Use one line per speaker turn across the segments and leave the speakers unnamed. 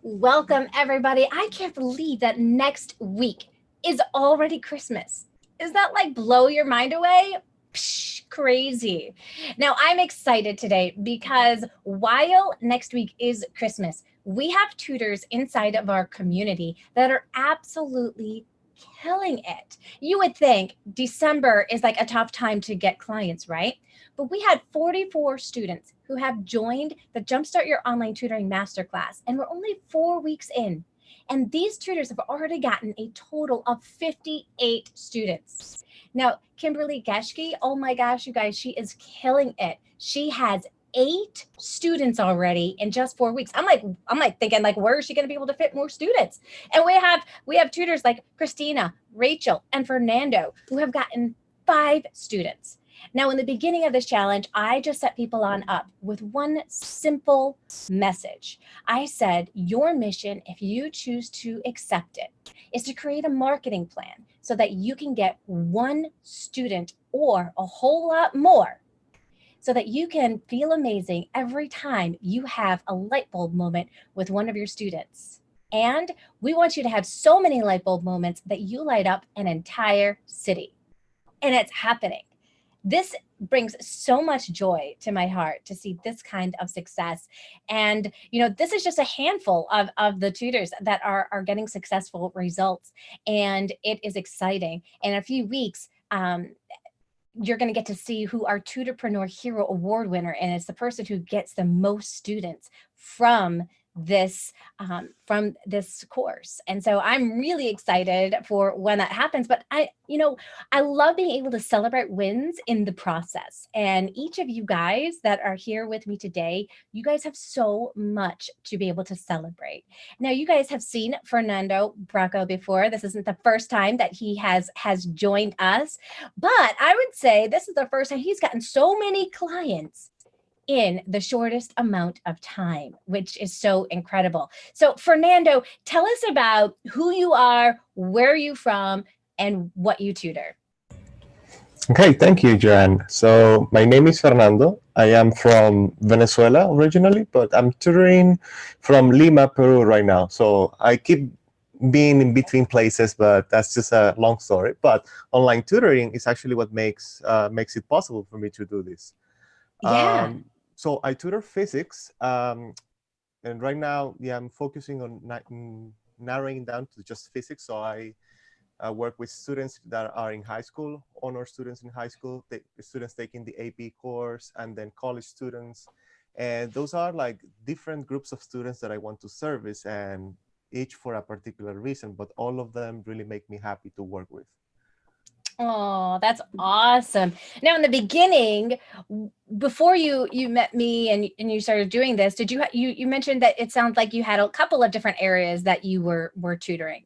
Welcome, everybody. I can't believe that next week is already Christmas. Is that like blow your mind away? Psh, crazy. Now, I'm excited today because while next week is Christmas, we have tutors inside of our community that are absolutely killing it. You would think December is like a tough time to get clients, right? But we had 44 students who have joined the Jumpstart Your Online Tutoring Masterclass, and we're only 4 weeks in. And these tutors have already gotten a total of 58 students. Now, Kimberly Geschke, oh my gosh, you guys, she is killing it. She has 8 students already in just 4 weeks. I'm like thinking like, where is she going to be able to fit more students? And we have tutors like Christina, Rachel, and Fernando who have gotten 5 students. Now, in the beginning of this challenge, I just set people on up with one simple message. I said, your mission, if you choose to accept it, is to create a marketing plan so that you can get 1 student or a whole lot more so that you can feel amazing every time you have a light bulb moment with one of your students. And we want you to have so many light bulb moments that you light up an entire city. And it's happening. This brings so much joy to my heart to see this kind of success. And, this is just a handful of the tutors that are getting successful results. And it is exciting. In a few weeks, you're going to get to see who our Tutorpreneur Hero Award winner, and it's the person who gets the most students from this course. And so I'm really excited for when that happens. But I love being able to celebrate wins in the process. And each of you guys that are here with me today, you guys have so much to be able to celebrate. Now, you guys have seen Fernando Bracho before. This isn't the first time that he has joined us, but I would say this is the first time he's gotten so many clients in the shortest amount of time, which is so incredible. So, Fernando, tell us about who you are, where you're from, and what you tutor.
Okay, thank you, Joanne. So my name is Fernando. I am from Venezuela originally, but I'm tutoring from Lima, Peru right now. So I keep being in between places, but that's just a long story. But online tutoring is actually what makes it possible for me to do this.
Yeah.
So I tutor physics, and right now, yeah, I'm focusing on narrowing down to just physics. So I work with students that are in high school, honor students in high school, students taking the AP course, and then college students. And those are like different groups of students that I want to service, and each for a particular reason, but all of them really make me happy to work with.
Oh, that's awesome. Now, in the beginning, before you met me and you started doing this, did you mentioned that it sounds like you had a couple of different areas that you were tutoring?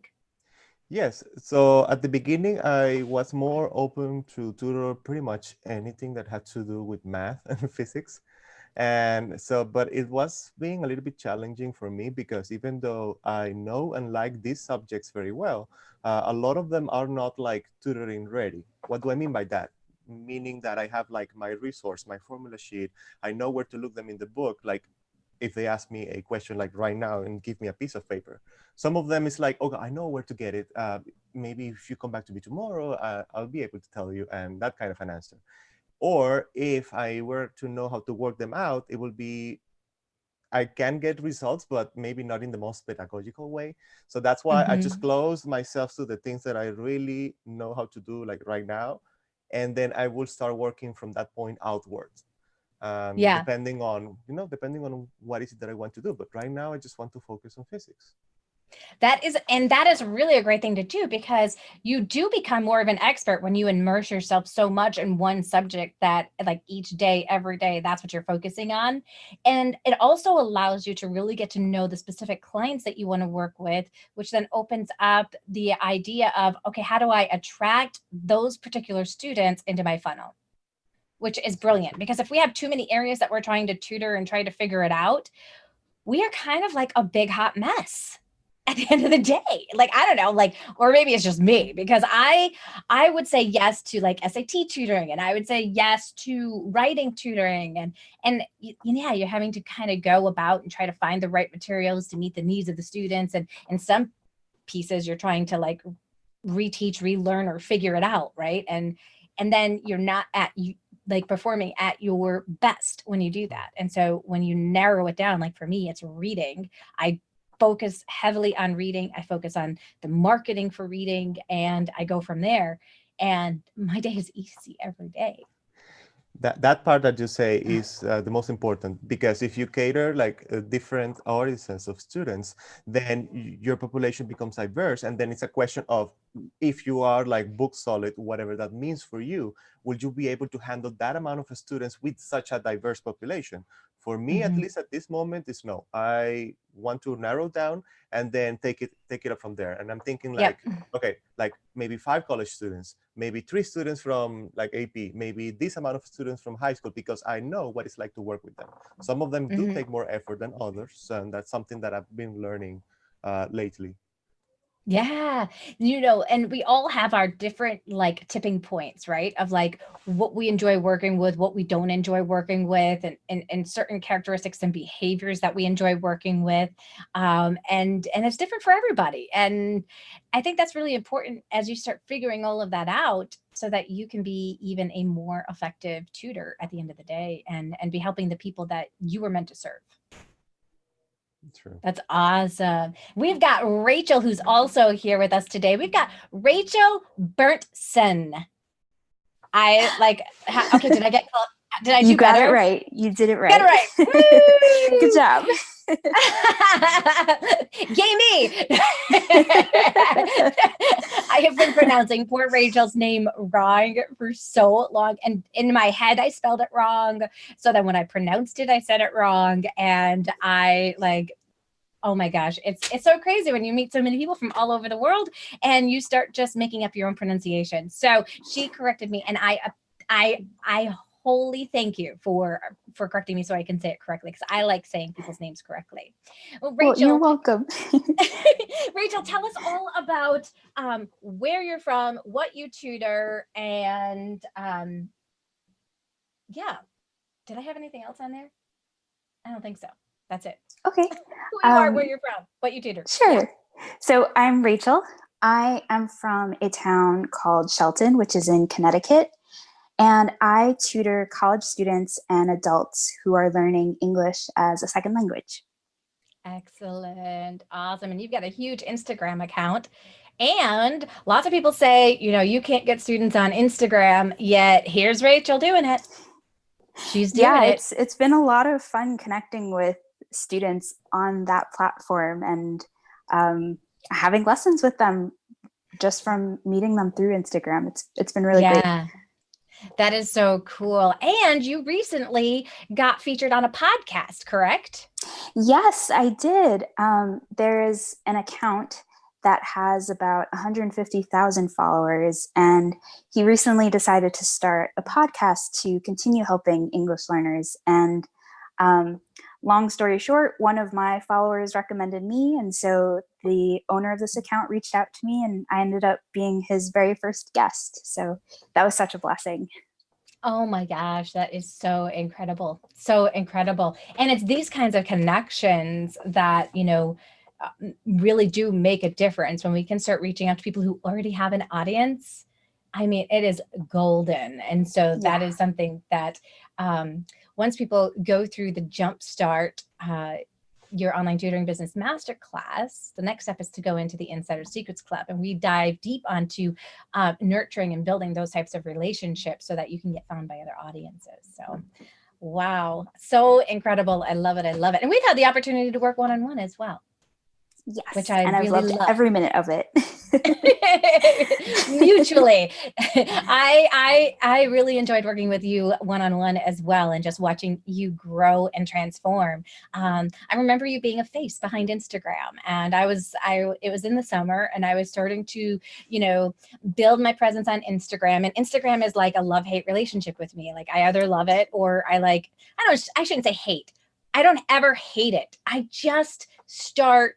Yes, so at the beginning, I was more open to tutor pretty much anything that had to do with math and physics. And so, but it was being a little bit challenging for me because even though I know and like these subjects very well, a lot of them are not like tutoring ready. What do I mean by that? Meaning that I have like my resource, my formula sheet. I know where to look them in the book. Like if they ask me a question like right now and give me a piece of paper. Some of them is like, okay, I know where to get it. Maybe if you come back to me tomorrow, I'll be able to tell you, and that kind of an answer. Or if I were to know how to work them out, it will be, I can get results, but maybe not in the most pedagogical way. So that's why I just
Hmm.
close myself to the things that I really know how to do, like right now. And then I will start working from that point outwards,
Yeah.
depending on what is it that I want to do. But right now, I just want to focus on physics.
That is really a great thing to do because you do become more of an expert when you immerse yourself so much in one subject that like each day, every day, that's what you're focusing on. And it also allows you to really get to know the specific clients that you want to work with, which then opens up the idea of, okay, how do I attract those particular students into my funnel? Which is brilliant because if we have too many areas that we're trying to tutor and try to figure it out, we are kind of like a big hot mess. at the end of the day. Like, I don't know, like, or maybe it's just me, because I would say yes to like SAT tutoring, and I would say yes to writing tutoring, and yeah, you're having to kind of go about and try to find the right materials to meet the needs of the students, and in some pieces you're trying to like reteach, relearn, or figure it out, right? And then you're not at you like performing at your best when you do that. And so when you narrow it down, like for me, it's reading. I focus heavily on reading. I focus on the marketing for reading, and I go from there. And my day is easy every day.
That part that you say is the most important, because if you cater like different audiences of students, then your population becomes diverse, and then it's a question of, if you are like book solid, whatever that means for you, will you be able to handle that amount of students with such a diverse population? For me, at least at this moment, is no. I want to narrow down and then take it up from there. And I'm thinking like, okay, like maybe 5 college students, maybe 3 students from like AP, maybe this amount of students from high school, because I know what it's like to work with them. Some of them do take more effort than others, and that's something that I've been learning lately.
Yeah, and we all have our different like tipping points, right? Of like what we enjoy working with, what we don't enjoy working with, and certain characteristics and behaviors that we enjoy working with. And it's different for everybody. And I think that's really important as you start figuring all of that out, so that you can be even a more effective tutor at the end of the day, and be helping the people that you were meant to serve.
True.
That's awesome. We've got Rachel, who's also here with us today. We've got Rachel Berntsen. Okay, did I get called? Did I do
got
better?
it right. You did it right.
Get it right.
Good job.
Yay me. I have been pronouncing poor Rachel's name wrong for so long. And in my head, I spelled it wrong. So then when I pronounced it, I said it wrong. And oh my gosh, it's so crazy when you meet so many people from all over the world and you start just making up your own pronunciation. So she corrected me, and I wholly thank you for correcting me so I can say it correctly, because I like saying people's names correctly. Well, Rachel,
you're welcome.
Rachel, tell us all about where you're from, what you tutor, and yeah. Did I have anything else on there? I don't think so. That's it.
Okay.
Who you are, where you're from, what you tutor.
Sure.
Yeah.
So I'm Rachel. I am from a town called Shelton, which is in Connecticut. And I tutor college students and adults who are learning English as a second language.
Excellent. Awesome. And you've got a huge Instagram account. And lots of people say, you can't get students on Instagram, yet here's Rachel doing it. She's doing it.
It's been a lot of fun connecting with students on that platform, and having lessons with them just from meeting them through Instagram. It's been really great.
That is so cool. And you recently got featured on a podcast, correct?
Yes, I did. There is an account that has about 150,000 followers, and he recently decided to start a podcast to continue helping English learners. And long story short, one of my followers recommended me, and so the owner of this account reached out to me, and I ended up being his very first guest. So that was such a blessing.
Oh my gosh, that is so incredible. So incredible. And it's these kinds of connections that, really do make a difference when we can start reaching out to people who already have an audience. I mean, it is golden. And so that is something that once people go through the Jumpstart, your Online Tutoring Business Masterclass, the next step is to go into the Insider Secrets Club. And we dive deep onto nurturing and building those types of relationships so that you can get found by other audiences. So, wow, so incredible. I love it. I love it. And we've had the opportunity to work one-on-one as well.
Yes,
which I
and
really
I've loved every minute of it.
Mutually. I really enjoyed working with you one-on-one as well, and just watching you grow and transform. I remember you being a face behind Instagram, and it was in the summer, and I was starting to, build my presence on Instagram. And Instagram is like a love-hate relationship with me. Like, I either love it or I shouldn't say hate. I don't ever hate it. I just start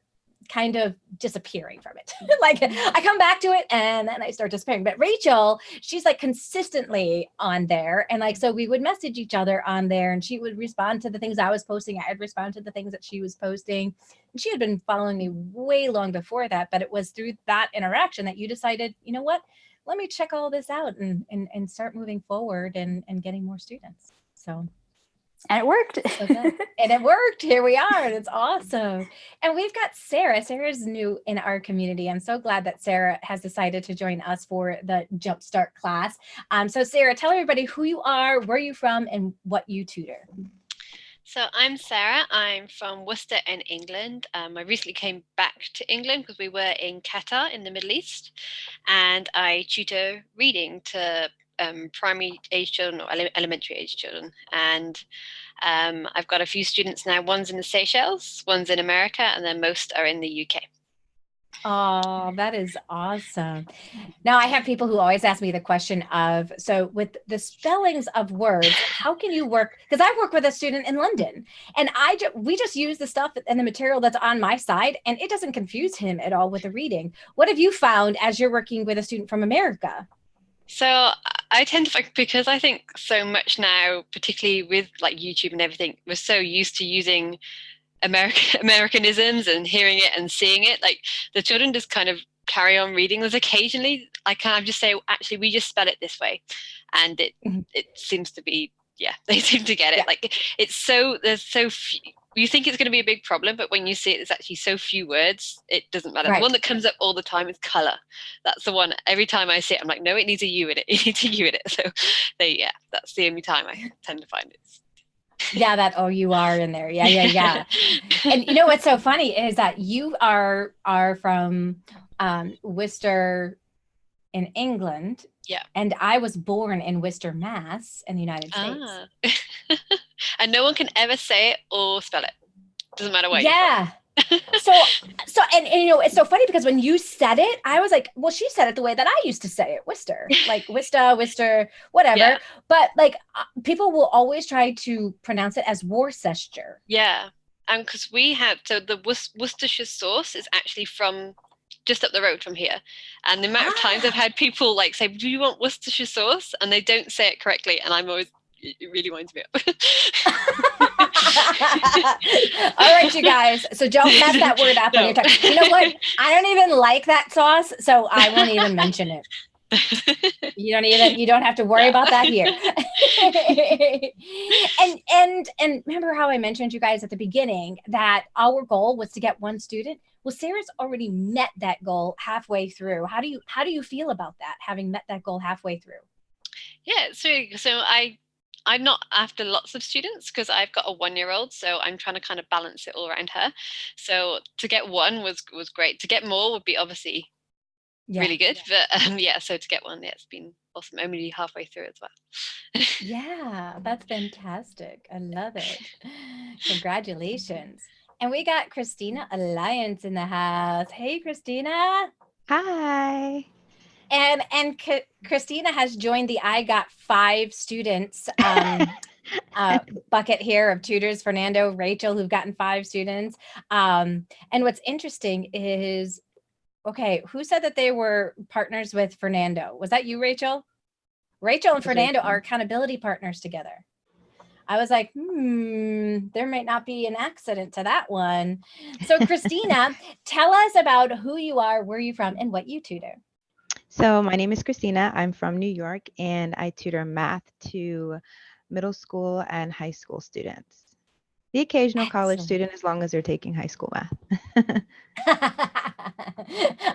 kind of disappearing from it. Like I come back to it and then I start disappearing. But Rachel, she's like consistently on there. And like, so we would message each other on there and she would respond to the things I was posting. I'd respond to the things that she was posting. And she had been following me way long before that, but it was through that interaction that you decided, you know what, let me check all this out and start moving forward and getting more students. So.
And it worked.
And it worked. Here we are. And it's awesome. And we've got Sarah. Sarah's new in our community. I'm so glad that Sarah has decided to join us for the Jumpstart class. So Sarah, tell everybody who you are, where you're from, and what you tutor.
So I'm Sarah. I'm from Worcester in England. I recently came back to England because we were in Qatar in the Middle East. And I tutor reading to primary age children or elementary age children. And I've got a few students now. One's in the Seychelles, one's in America, and then most are in the UK.
Oh, that is awesome. Now I have people who always ask me the question of, so with the spellings of words, how can you work? Because I work with a student in London and we just use the stuff and the material that's on my side and it doesn't confuse him at all with the reading. What have you found as you're working with a student from America?
So I tend to, because I think so much now, particularly with like YouTube and everything, we're so used to using Americanisms and hearing it and seeing it. Like the children just kind of carry on reading. There's occasionally I kind of just say, actually, we just spell it this way, and it seems to be, yeah, they seem to get it. Yeah. Like there's so few. You think it's going to be a big problem, but when you see it, there's actually so few words, it doesn't matter. Right. The one that comes up all the time is color. That's the one. Every time I see it, I'm like, no, it needs a U in it. It needs a U in it. So that's the only time I tend to find it.
Yeah, that you are in there. Yeah. And you know what's so funny is that you are from Worcester in England.
Yeah.
And I was born in Worcester, Mass, in the United States.
And no one can ever say it or spell it. Doesn't matter what.
Yeah. So and you know, it's so funny because when you said it, I was like, well, she said it the way that I used to say it, Worcester, like Worcester, whatever. Yeah. But like people will always try to pronounce it as Worcester.
Yeah. And because we have, so the Worcestershire sauce is actually from just up the road from here. And the amount of times I've had people like say, do you want Worcestershire sauce? And they don't say it correctly. And I'm always, it really winds me up.
All right, you guys. So don't mess that word up when you're talking. You know what? I don't even like that sauce, so I won't even mention it. You don't have to worry about that here. and remember how I mentioned you guys at the beginning that our goal was to get one student? Well, Sarah's already met that goal halfway through. How do you feel about that, having met that goal halfway through?
Yeah, so I'm not after lots of students because I've got a 1-year-old, so I'm trying to kind of balance it all around her. So to get one was great. To get more would be obviously really good, but so to get one, it's been awesome. I'm only halfway through as well.
Yeah, that's fantastic. I love it. Congratulations. And we got Christina Alliance in the house. Hey, Christina.
Hi.
And Christina has joined the I Got 5 students bucket here of tutors, Fernando, Rachel, who've gotten 5 students. And what's interesting is, okay, who said that they were partners with Fernando? Was that you, Rachel? Rachel and Fernando are accountability partners together. I was like, there might not be an accident to that one. So Christina, tell us about who you are, where you're from, and what you tutor.
So my name is Christina. I'm from New York, and I tutor math to middle school and high school students. The occasional college student, as long as they're taking high school math.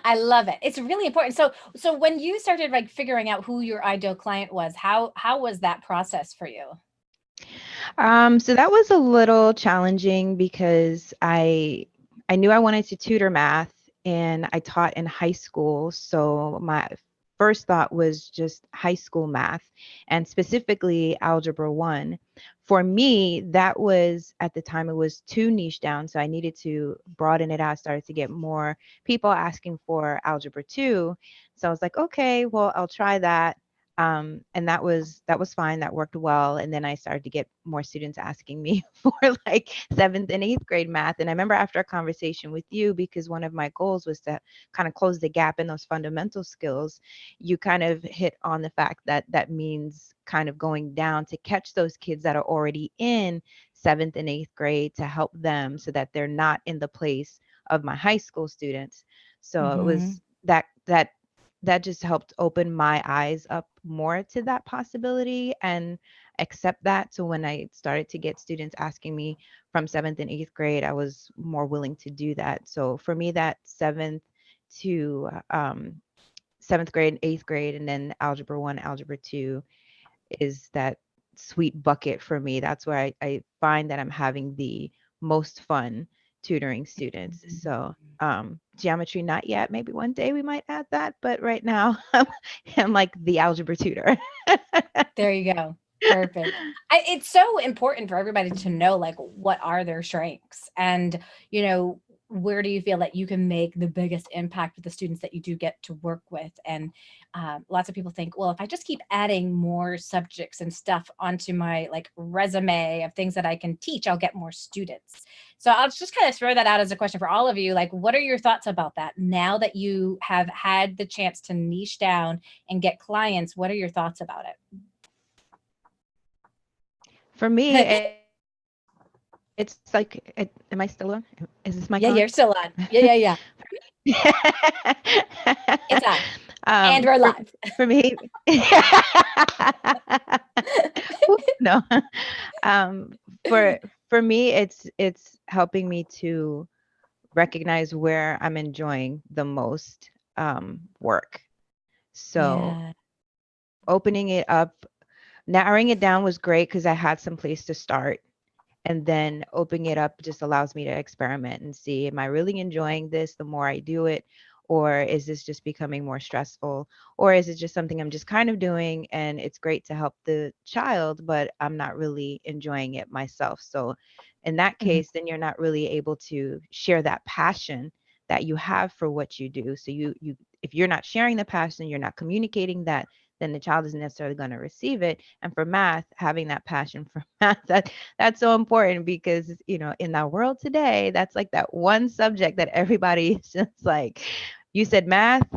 I love it. It's really important. So when you started like figuring out who your ideal client was, how was that process for you?
So that was a little challenging because I knew I wanted to tutor math, and I taught in high school. So my first thought was just high school math, and specifically Algebra 1. For me, that was, at the time, it was too niche down. So I needed to broaden it out, started to get more people asking for Algebra 2. So I was like, okay, well, I'll try that. And that was fine. That worked well. And then I started to get more students asking me for like 7th and 8th grade math. And I remember after a conversation with you, because one of my goals was to kind of close the gap in those fundamental skills, you kind of hit on the fact that that means kind of going down to catch those kids that are already in 7th and 8th grade to help them so that they're not in the place of my high school students. So it was that just helped open my eyes up more to that possibility and accept that. So when I started to get students asking me from 7th and 8th grade, I was more willing to do that. So for me, that 7th to 7th grade, 8th grade, and then algebra 1, algebra 2 is that sweet bucket for me. That's where I find that I'm having the most fun tutoring students. So geometry, not yet. Maybe one day we might add that, but right now I'm like the algebra tutor.
There you go. Perfect. It's so important for everybody to know, like, what are their strengths, and where do you feel that you can make the biggest impact with the students that you do get to work with. And lots of people think, well, if I just keep adding more subjects and stuff onto my like resume of things that I can teach, I'll get more students. So I'll just kind of throw that out as a question for all of you. Like, what are your thoughts about that now that you have had the chance to niche down and get clients? What are your thoughts about it?
For me, it's like, am I still on? Is this my
Yeah, you're still on. Yeah. It's on. And we're live.
For me. No. For me, it's helping me to recognize where I'm enjoying the most work. So opening it up, narrowing it down was great because I had some place to start. And then opening it up just allows me to experiment and see, am I really enjoying this the more I do it? Or is this just becoming more stressful? Or is it just something I'm just kind of doing and it's great to help the child, but I'm not really enjoying it myself? So in that case, then you're not really able to share that passion that you have for what you do. So you if you're not sharing the passion, you're not communicating that, then the child isn't necessarily going to receive it. And for math, having that passion for math, that's so important because, in our world today, that's like that one subject that everybody is just like, you said math,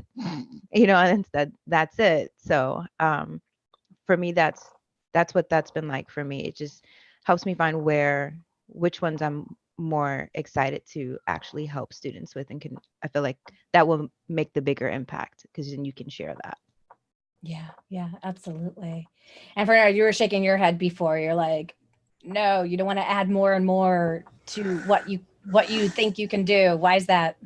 and that's it. So for me, that's what that's been like for me. It just helps me find which ones I'm more excited to actually help students with, and I feel like that will make the bigger impact because then you can share that.
Yeah, absolutely. And Fernando, you were shaking your head before. You're like, no, you don't want to add more and more to what you think you can do. Why is that?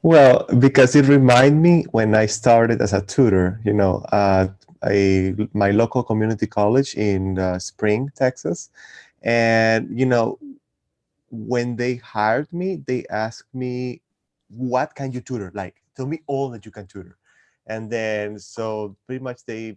Well, because it reminded me when I started as a tutor, my local community college in Spring, Texas. And, when they hired me, they asked me, what can you tutor? Like, tell me all that you can tutor. And then, so pretty much they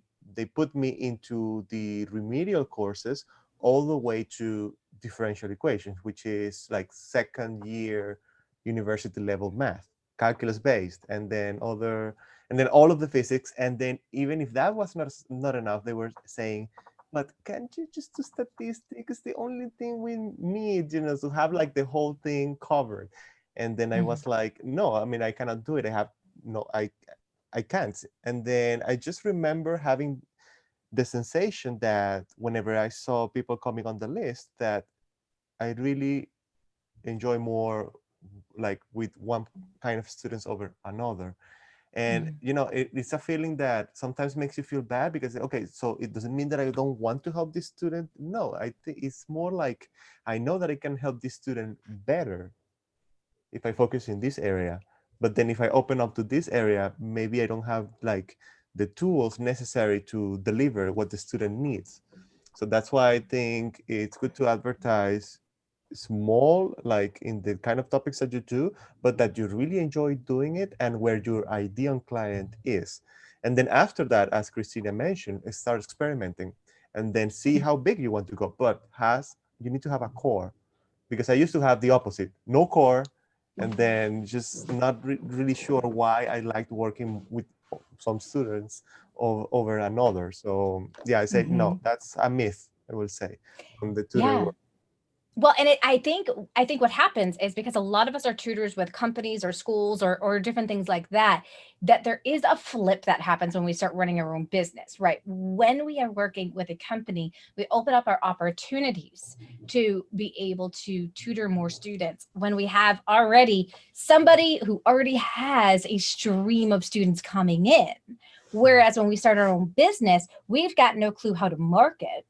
put me into the remedial courses all the way to differential equations, which is like second year university level math, calculus based, and then all of the physics. And then even if that was not enough, they were saying, but can't you just do statistics? The only thing we need, to have like the whole thing covered. And then I was like, no, I mean, I cannot do it. I can't. And then I just remember having the sensation that whenever I saw people coming on the list, that I really enjoy more like with one kind of students over another. And it's a feeling that sometimes makes you feel bad because, okay, so it doesn't mean that I don't want to help this student. No, I think it's more like I know that I can help this student better if I focus in this area. But then if I open up to this area, maybe I don't have like the tools necessary to deliver what the student needs. So that's why I think it's good to advertise small, like in the kind of topics that you do, but that you really enjoy doing it and where your ideal client is. And then after that, as Christina mentioned, start experimenting and then see how big you want to go. But you need to have a core, because I used to have the opposite, no core, and then just not really sure why I liked working with some students over another. So yeah, I say no, that's a myth, I will say, from the tutoring world.
Well, and I think what happens is because a lot of us are tutors with companies or schools or different things like that, that there is a flip that happens when we start running our own business, right? When we are working with a company, we open up our opportunities to be able to tutor more students when we have already somebody who already has a stream of students coming in. Whereas when we start our own business, we've got no clue how to market.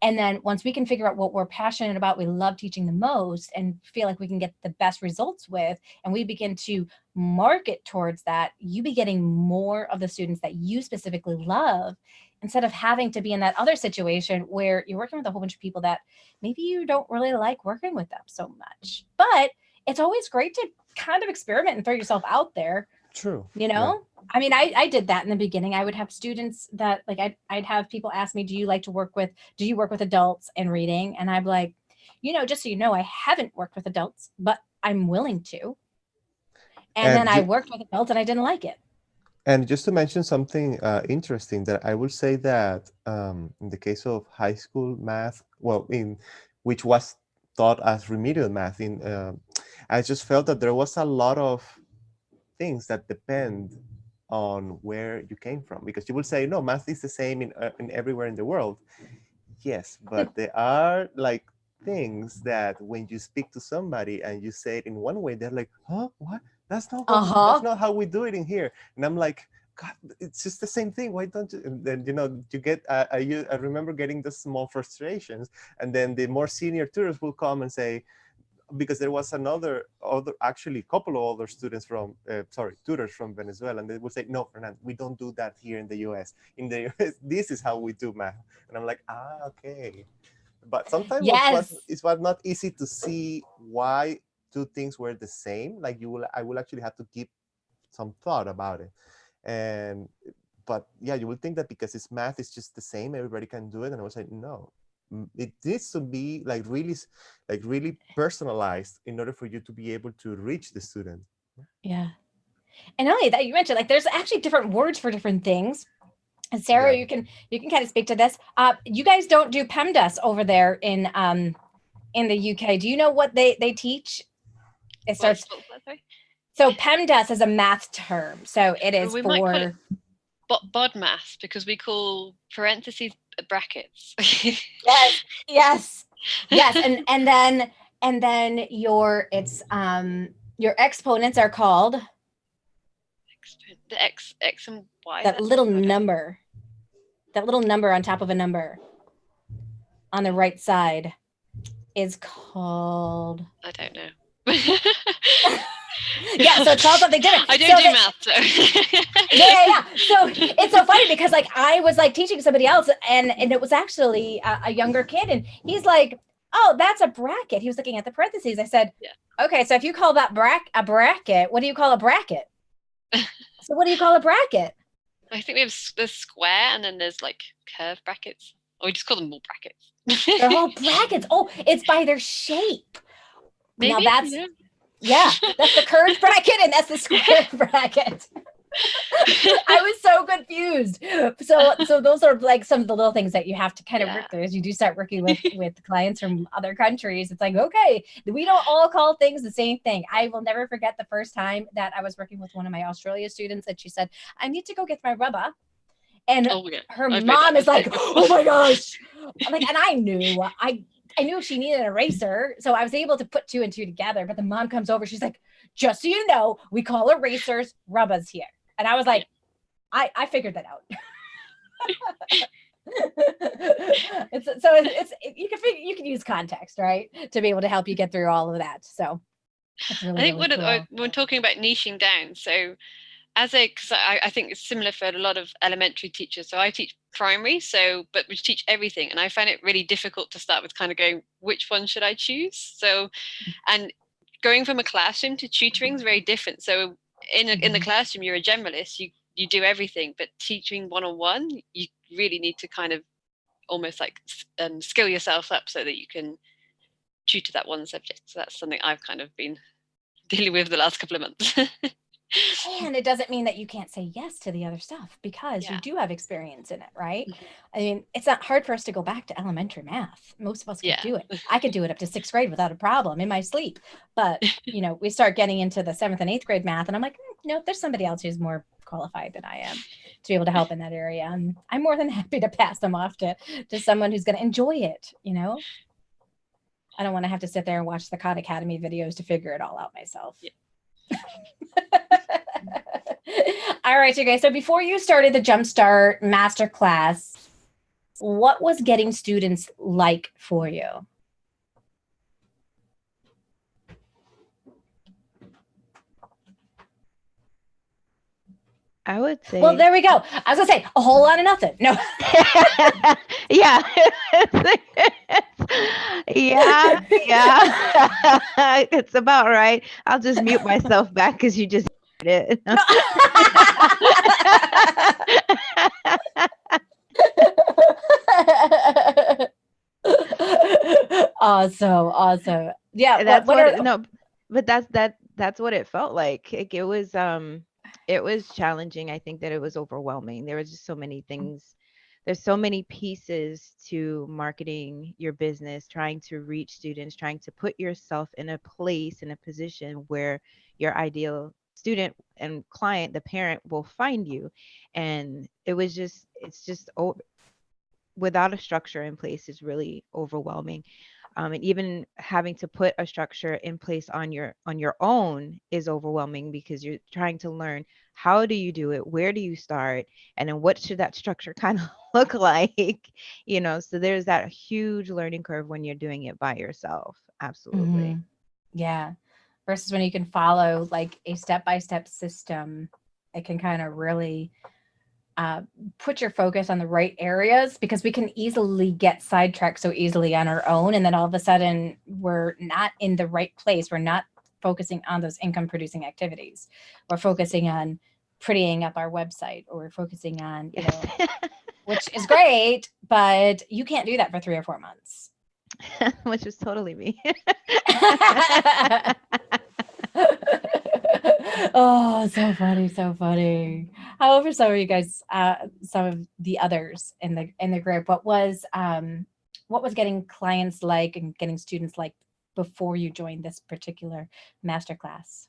And then once we can figure out what we're passionate about, we love teaching the most and feel like we can get the best results with, and we begin to market towards that, you be getting more of the students that you specifically love, instead of having to be in that other situation where you're working with a whole bunch of people that maybe you don't really like working with them so much. But it's always great to kind of experiment and throw yourself out there.
True.
You know? Yeah. I mean, I did that in the beginning. I would have students that like, I'd have people ask me, do you work with adults and reading? And I'm like, just so you know, I haven't worked with adults, but I'm willing to. And then I worked with adults and I didn't like it.
And just to mention something interesting, that I will say that in the case of high school math, which was taught as remedial math, I just felt that there was a lot of things that depend on where you came from, because you will say, no, math is the same in everywhere in the world. Yes, but there are like things that when you speak to somebody and you say it in one way, they're like, huh, what? That's not that's not how we do it in here. And I'm like, God, it's just the same thing. Why don't you? And then you get. I remember getting the small frustrations, and then the more senior tutors will come and say, because there was actually couple of other students from, tutors from Venezuela, and they would say, no, Fernando, we don't do that here in the US. In the US, this is how we do math. And I'm like, okay. But sometimes it's not easy to see why two things were the same. Like I will actually have to give some thought about it. But yeah, you will think that because it's math, it's just the same, everybody can do it. And I was like, no. It needs to be really personalized in order for you to be able to reach the student.
Yeah. And not only that, you mentioned like there's actually different words for different things. And Sarah, you can kind of speak to this. You guys don't do PEMDAS over there in the UK. Do you know what they teach? It starts. So PEMDAS is a math term. So it is for
BODMAS, because we call parentheses brackets.
yes. And then your exponents are called
the X and Y.
That little number on top of a number on the right side is called,
I don't know.
Yeah, so it's called something different.
I don't do math, so.
yeah. So it's so funny because like I was like teaching somebody else, and it was actually a younger kid, and he's like, oh, that's a bracket. He was looking at the parentheses. I said, okay, so if you call that a bracket, what do you call a bracket? So what do you call a bracket?
I think we have the square, and then there's like curved brackets. Or we just call them all brackets.
They're all brackets. Oh, it's by their shape.
Maybe,
now that's that's the curved bracket and that's the square bracket. I was so confused. So those are like some of the little things that you have to kind of work through as you do start working with clients from other countries. It's like, okay, we don't all call things the same thing. I will never forget the first time that I was working with one of my Australia students, and she said, I need to go get my rubber. And her mom is like, oh my gosh. Like, and I knew she needed an eraser. So I was able to put two and two together. But the mom comes over. She's like, just so you know, we call erasers rubbers here. And I was like, I figured that out. You can use context, right, to be able to help you get through all of that. So it's really,
I think
cool.
We're talking about niching down. So because I think it's similar for a lot of elementary teachers. So I teach primary, but we teach everything. And I find it really difficult to start with kind of going, which one should I choose? So, and going from a classroom to tutoring is very different. So in the classroom, you're a generalist, you do everything, but teaching one-on-one, you really need to kind of almost like skill yourself up so that you can tutor that one subject. So that's something I've kind of been dealing with the last couple of months.
And it doesn't mean that you can't say yes to the other stuff because you do have experience in it, right? I mean, it's not hard for us to go back to elementary math. Most of us could do it. I could do it up to 6th grade without a problem in my sleep. But, you know, we start getting into the 7th and 8th grade math and I'm like, no, there's somebody else who's more qualified than I am to be able to help in that area. And I'm more than happy to pass them off to someone who's going to enjoy it, you know? I don't want to have to sit there and watch the Khan Academy videos to figure it all out myself. All right, you guys. So before you started the Jumpstart Masterclass, what was getting students like for you?
I would say.
Well, there we go. I was gonna say a whole lot of nothing. No.
Yeah. Yeah. It's about right. I'll just mute myself back because you just did it.
Awesome. Yeah.
That's but that's what it felt like. It was challenging. I think that it was overwhelming. There was just so many things. There's so many pieces to marketing your business, trying to reach students, trying to put yourself in a place, in a position where your ideal student and client, the parent, will find you. And without a structure in place is really overwhelming. And even having to put a structure in place on your own is overwhelming because you're trying to learn, how do you do it, where do you start, and then what should that structure kind of look like, you know? So there's that huge learning curve when you're doing it by yourself. Absolutely.
Yeah, versus when you can follow like a step-by-step system, it can kind of really put your focus on the right areas, because we can easily get sidetracked so easily on our own. And then all of a sudden we're not in the right place. We're not focusing on those income producing activities. We're focusing on prettying up our website, or we're focusing on, you know, which is great, but you can't do that for 3 or 4 months.
Which is totally me.
Oh, so funny. However, some of you guys, some of the others in the group, what was getting clients like and getting students like before you joined this particular masterclass?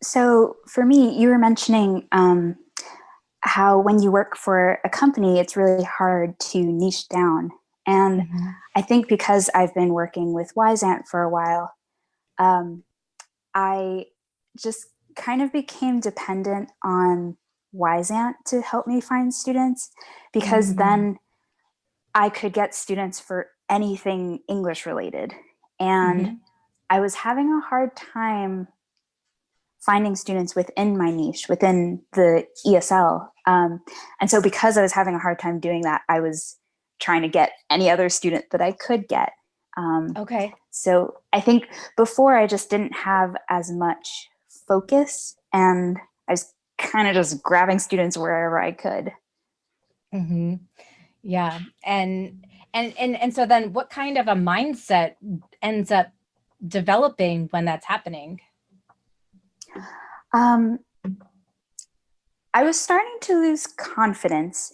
So for me, you were mentioning how when you work for a company, it's really hard to niche down. And I think because I've been working with Wyzant for a while, I just kind of became dependent on Wyzant to help me find students, because then I could get students for anything English related. And I was having a hard time finding students within my niche, within the ESL. And so because I was having a hard time doing that, I was trying to get any other student that I could get.
Okay.
So I think before I just didn't have as much focus, and I was kind of just grabbing students wherever I could.
Yeah. And so then what kind of a mindset ends up developing when that's happening?
I was starting to lose confidence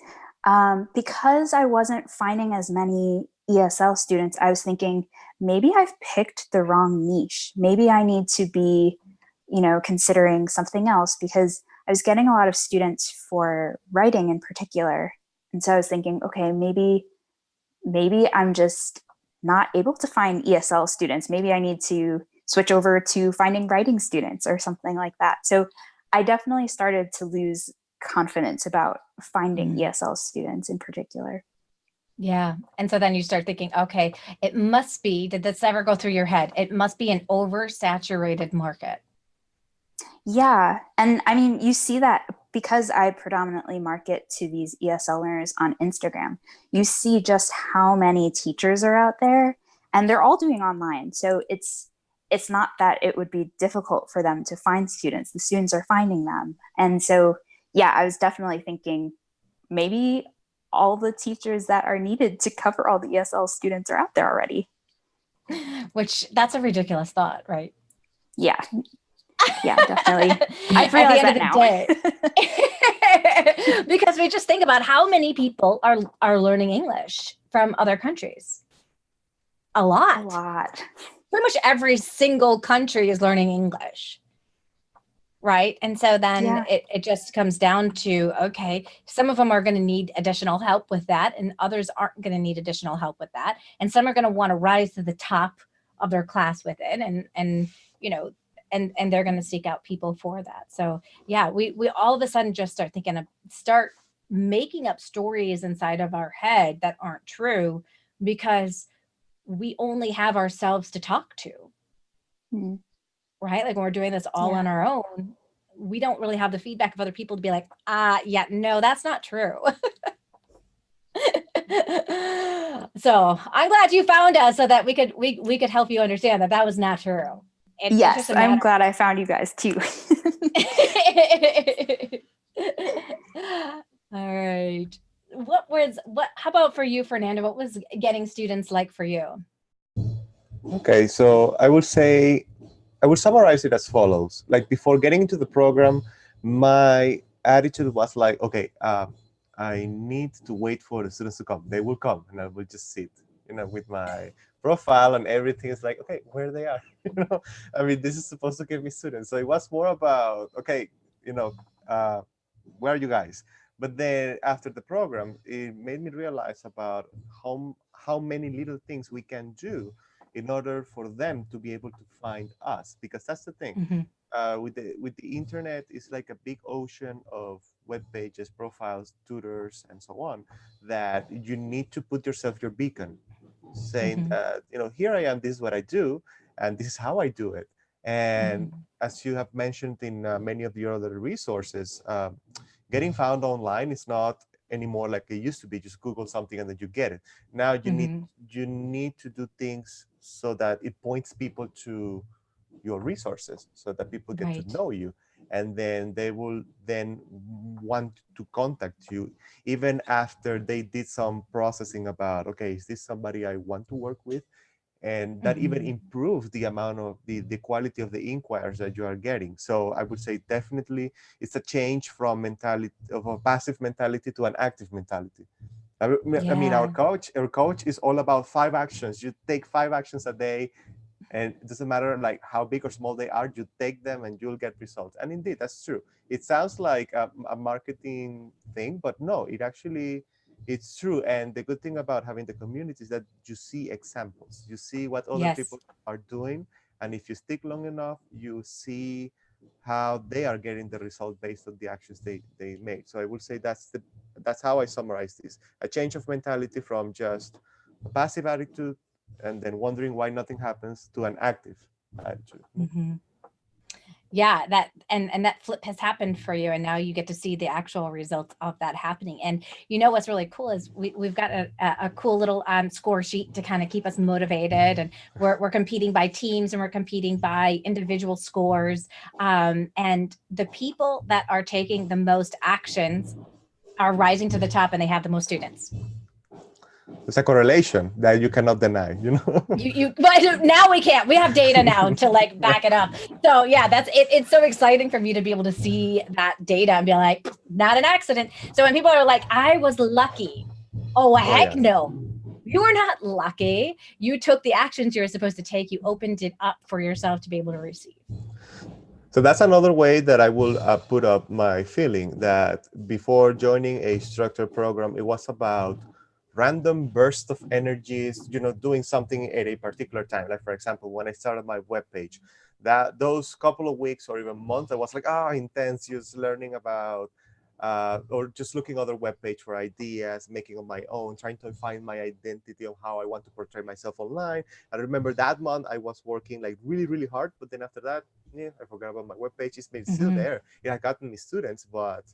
because I wasn't finding as many ESL students. I was thinking, maybe I've picked the wrong niche. Maybe I need to be, considering something else, because I was getting a lot of students for writing in particular. And so I was thinking, okay, maybe I'm just not able to find ESL students. Maybe I need to switch over to finding writing students or something like that. So I definitely started to lose confidence about finding ESL students in particular.
Yeah. And so then you start thinking, okay, it must be, did this ever go through your head? It must be an oversaturated market.
Yeah. And I mean, you see that because I predominantly market to these ESL learners on Instagram. You see just how many teachers are out there, and they're all doing online. So it's not that it would be difficult for them to find students. The students are finding them. And so, yeah, I was definitely thinking maybe all the teachers that are needed to cover all the ESL students are out there already.
Which, that's a ridiculous thought, right?
Yeah. Yeah, definitely. I've
At the
realized
end of
that
the
now.
day. Because we just think about how many people are learning English from other countries. A lot.
A lot.
Pretty much every single country is learning English. Right. And so then it just comes down to, okay, some of them are going to need additional help with that, and others aren't going to need additional help with that. And some are going to want to rise to the top of their class with it. And you know, and they're going to seek out people for that. So yeah, we all of a sudden just start making up stories inside of our head that aren't true, because we only have ourselves to talk to.
Mm.
Right? Like when we're doing this all on our own, we don't really have the feedback of other people to be like, yeah, no, that's not true. So I'm glad you found us so that we could help you understand that was not true.
Yes, I'm glad I found you guys too.
All right. How about for you, Fernando? What was getting students like for you?
Okay, so I would summarize it as follows. Like before getting into the program, my attitude was like, okay, I need to wait for the students to come. They will come, and I will just sit, with my profile and everything. Is like, okay, where they are. I mean, this is supposed to give me students. So it was more about, okay, where are you guys? But then after the program, it made me realize about how many little things we can do in order for them to be able to find us, because that's the thing.
Mm-hmm.
With the internet, it's like a big ocean of web pages, profiles, tutors, and so on, that you need to put yourself your beacon, saying, here I am, this is what I do, and this is how I do it. And as you have mentioned in many of your other resources, getting found online is not anymore like it used to be. Just Google something and then you get it. Now you need to do things so that it points people to your resources, so that people get to know you, and then they will then want to contact you even after they did some processing about, okay, is this somebody I want to work with? And that even improves the amount of the quality of the inquiries that you are getting. So I would say definitely it's a change from mentality of a passive mentality to an active mentality. I mean, our coach is all about 5 actions. You take 5 actions a day, and it doesn't matter like how big or small they are, you take them and you'll get results. And indeed, that's true. It sounds like a marketing thing, but no, it's true. And the good thing about having the community is that you see examples, you see what other people are doing, and if you stick long enough, you see how they are getting the result based on the actions they made. So I would say that's how I summarize this: a change of mentality from just a passive attitude and then wondering why nothing happens to an active attitude.
Yeah, that and that flip has happened for you, and now you get to see the actual results of that happening. And what's really cool is we've got a cool little score sheet to kind of keep us motivated, and we're competing by teams and we're competing by individual scores, and the people that are taking the most actions are rising to the top, and they have the most students.
It's a correlation that you cannot deny,
But now we can't. We have data now to like back it up. So yeah, that's it. It's so exciting for me to be able to see that data and be like, not an accident. So when people are like, I was lucky. Oh, heck no. You were not lucky. You took the actions you were supposed to take. You opened it up for yourself to be able to receive.
So that's another way that I will put up my feeling that before joining a structured program, it was about random bursts of energies, doing something at a particular time. Like, for example, when I started my webpage, those couple of weeks or even months, I was like, intense, just learning about, or just looking other webpage for ideas, making on my own, trying to find my identity of how I want to portray myself online. I remember that month I was working like really, really hard, but then after that, I forgot about my webpage. It's still there. It had gotten me students, but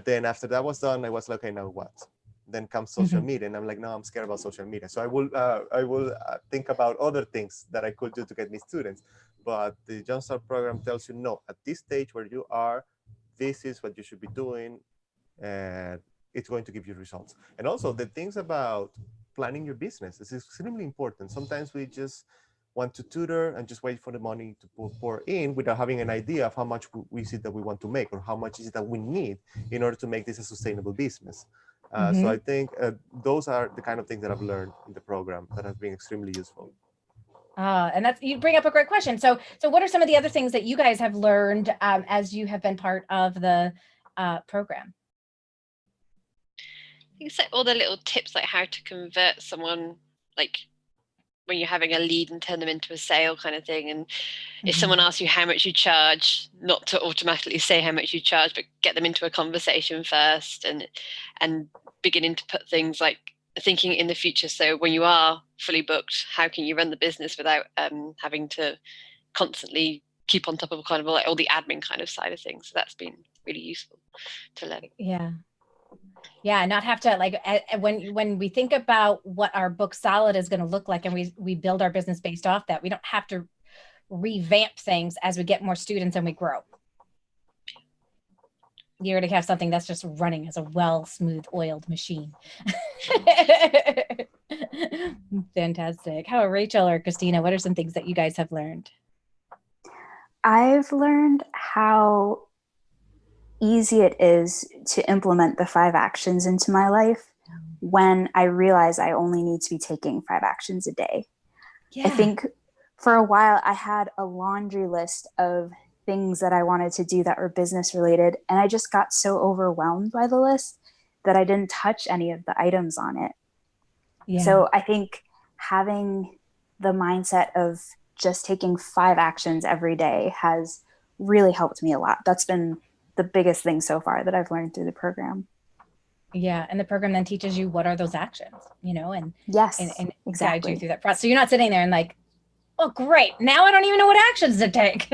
then after that was done, I was like, okay, now what? Then comes social media, and I'm like, no, I'm scared about social media. So I will think about other things that I could do to get me students. But the Jumpstart program tells you, no, at this stage where you are, this is what you should be doing, and it's going to give you results. And also the things about planning your business is extremely important. Sometimes we just want to tutor and just wait for the money to pour in without having an idea of how much we see that we want to make or how much is it that we need in order to make this a sustainable business. So I think those are the kind of things that I've learned in the program that have been extremely useful.
And that's, you bring up a great question. So what are some of the other things that you guys have learned as you have been part of the program?
I think it's like all the little tips, like how to convert someone, like when you're having a lead and turn them into a sale kind of thing. And if someone asks you how much you charge, not to automatically say how much you charge, but get them into a conversation first, and beginning to put things like thinking in the future. So when you are fully booked, how can you run the business without having to constantly keep on top of kind of like all the admin kind of side of things? So that's been really useful to learn.
Yeah, not have to, like, when we think about what our book solid is going to look like, and we build our business based off that, we don't have to revamp things as we get more students and we grow. You already have something that's just running as a smooth oiled machine. Fantastic. How about Rachel or Christina? What are some things that you guys have learned?
I've learned how easy it is to implement the 5 actions into my life when I realize I only need to be taking 5 actions a day. Yeah. I think for a while I had a laundry list of things that I wanted to do that were business related, and I just got so overwhelmed by the list that I didn't touch any of the items on it. Yeah. So I think having the mindset of just taking 5 actions every day has really helped me a lot. That's been the biggest thing so far that I've learned through the program.
Yeah. And the program then teaches you what are those actions, and
yes,
and
exactly.
guide you through that process. So you're not sitting there and like, oh, great, now I don't even know what actions to take.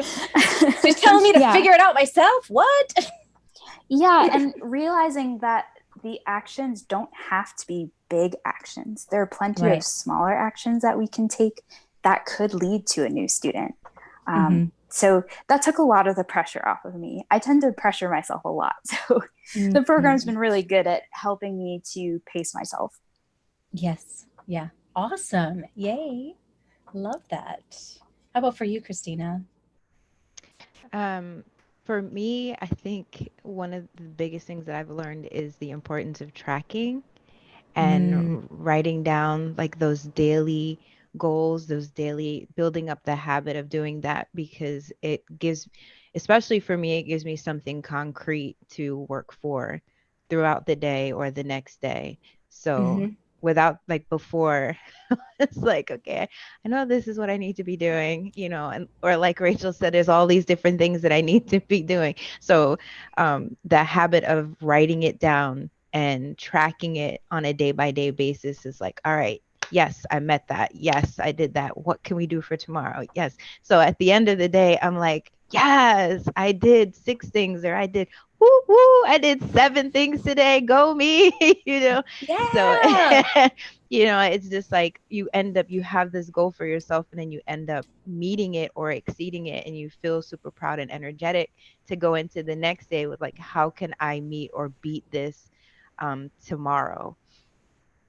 She's telling me to figure it out myself. What?
Yeah. And realizing that the actions don't have to be big actions. There are plenty of smaller actions that we can take that could lead to a new student. So that took a lot of the pressure off of me. I tend to pressure myself a lot. So the program's been really good at helping me to pace myself.
Yes. Yeah. Awesome. Yay. Love that. How about for you, Christina?
For me, I think one of the biggest things that I've learned is the importance of tracking and writing down like those daily goals, those daily, building up the habit of doing that, because it gives, especially for me, it gives me something concrete to work for throughout the day or the next day. So without, like, before, it's like, okay, I know this is what I need to be doing, and or like Rachel said, there's all these different things that I need to be doing. So the habit of writing it down and tracking it on a day-by-day basis is like, all right, yes, I met that. Yes, I did that. What can we do for tomorrow? Yes. So at the end of the day, I'm like, yes, I did 6 things, or I did, I did 7 things today. Go me,
Yeah.
So, it's just like you have this goal for yourself, and then you end up meeting it or exceeding it, and you feel super proud and energetic to go into the next day with like, how can I meet or beat this tomorrow?